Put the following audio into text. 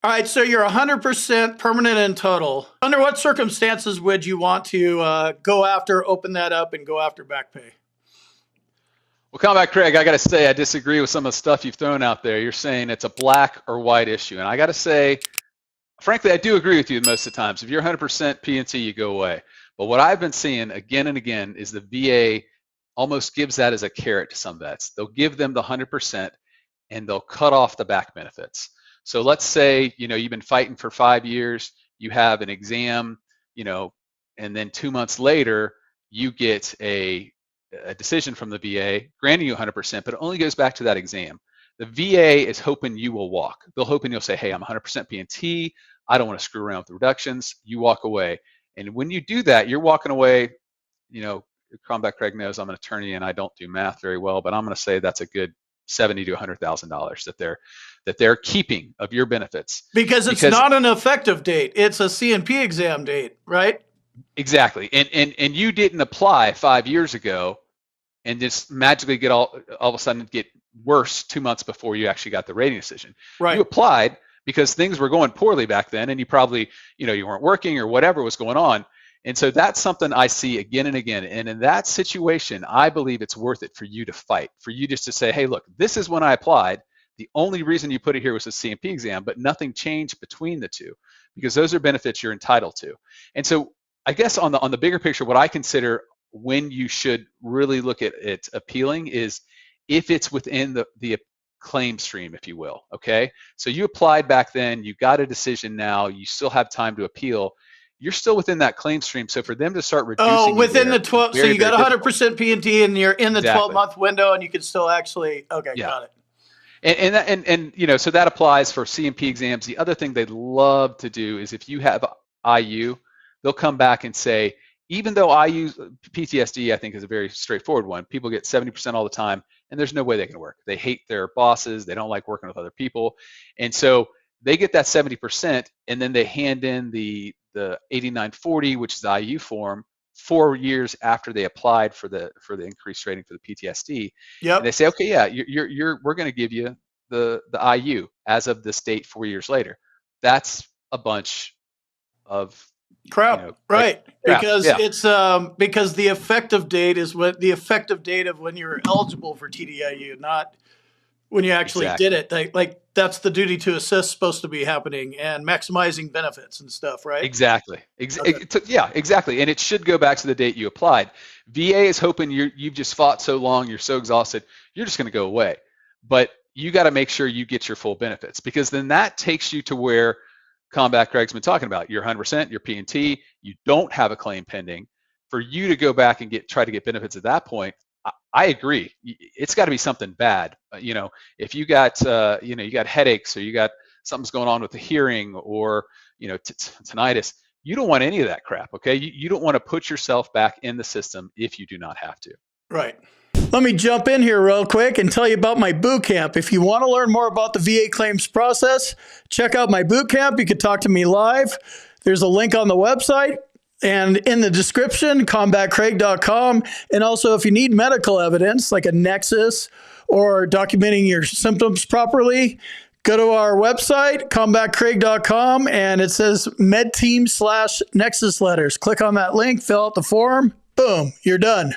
All right, so you're 100% permanent in total. Under what circumstances would you want to go after, open that up, and go after back pay? Well, Combat Craig, I got to say, I disagree with some of the stuff you've thrown out there. You're saying it's a black or white issue. And I got to say, frankly, I do agree with you most of the times. If you're 100% P&T, you go away. But what I've been seeing again and again is the VA almost gives that as a carrot to some vets. They'll give them the 100% and they'll cut off the back benefits. So let's say, you've been fighting for 5 years, you have an exam, and then 2 months later, you get a decision from the VA granting you 100%, but it only goes back to that exam. The VA is hoping you will walk. They'll hoping you'll say, hey, I'm 100% P&T. I don't want to screw around with the reductions. You walk away. And when you do that, you're walking away, Combat Craig knows I'm an attorney and I don't do math very well, but I'm going to say that's a good $70,000 to $100,000 that they're keeping of your benefits. Because it's not an effective date. It's a CNP exam date, right? Exactly. And you didn't apply 5 years ago and just magically get all of a sudden get worse 2 months before you actually got the rating decision. Right. You applied because things were going poorly back then and you probably, you weren't working or whatever was going on. And so that's something I see again and again. And in that situation, I believe it's worth it for you to fight, for you just to say, hey, look, this is when I applied. The only reason you put it here was the CMP exam, but nothing changed between the two because those are benefits you're entitled to. And so I guess on the bigger picture, what I consider when you should really look at it appealing is if it's within the claim stream, if you will, okay? So you applied back then, you got a decision now, you still have time to appeal. You're still within that claim stream. So for them to start reducing within the 12, so you got 100% P&T and you're in the Exactly. 12-month window and you can still actually, okay, Yeah. got it. And so that applies for CMP exams. The other thing they'd love to do is if you have IU, they'll come back and say, even though IU PTSD, I think, is a very straightforward one. People get 70% all the time, and there's no way they can work. They hate their bosses. They don't like working with other people. And so they get that 70%, and then they hand in the 8940, which is the IU form, 4 years after they applied for the increased rating for the PTSD. Yep. And they say, okay, yeah, we're going to give you the IU as of this date 4 years later. That's a bunch of crap, right? Crap. Because Yeah. it's because the effective date is what the effective date of when you're eligible for TDIU, not when you actually did it. Like that's the duty to assist supposed to be happening and maximizing benefits and stuff, right? Exactly. Yeah, exactly. And it should go back to the date you applied. VA is hoping you've just fought so long, you're so exhausted, you're just going to go away. But you got to make sure you get your full benefits because then that takes you to where Combat Craig's been talking about. You're 100%, you're P&T, you don't have a claim pending. For you to go back and try to get benefits at that point, I agree. It's got to be something bad. If you got you got headaches or you got something's going on with the hearing or tinnitus, you don't want any of that crap. Okay, you don't want to put yourself back in the system if you do not have to. Right. Let me jump in here real quick and tell you about my boot camp. If you want to learn more about the VA claims process, check out my boot camp. You can talk to me live. There's a link on the website and in the description, combatcraig.com. And also, if you need medical evidence like a nexus or documenting your symptoms properly, go to our website, combatcraig.com, and it says medteam/nexus letters. Click on that link, fill out the form. Boom, you're done.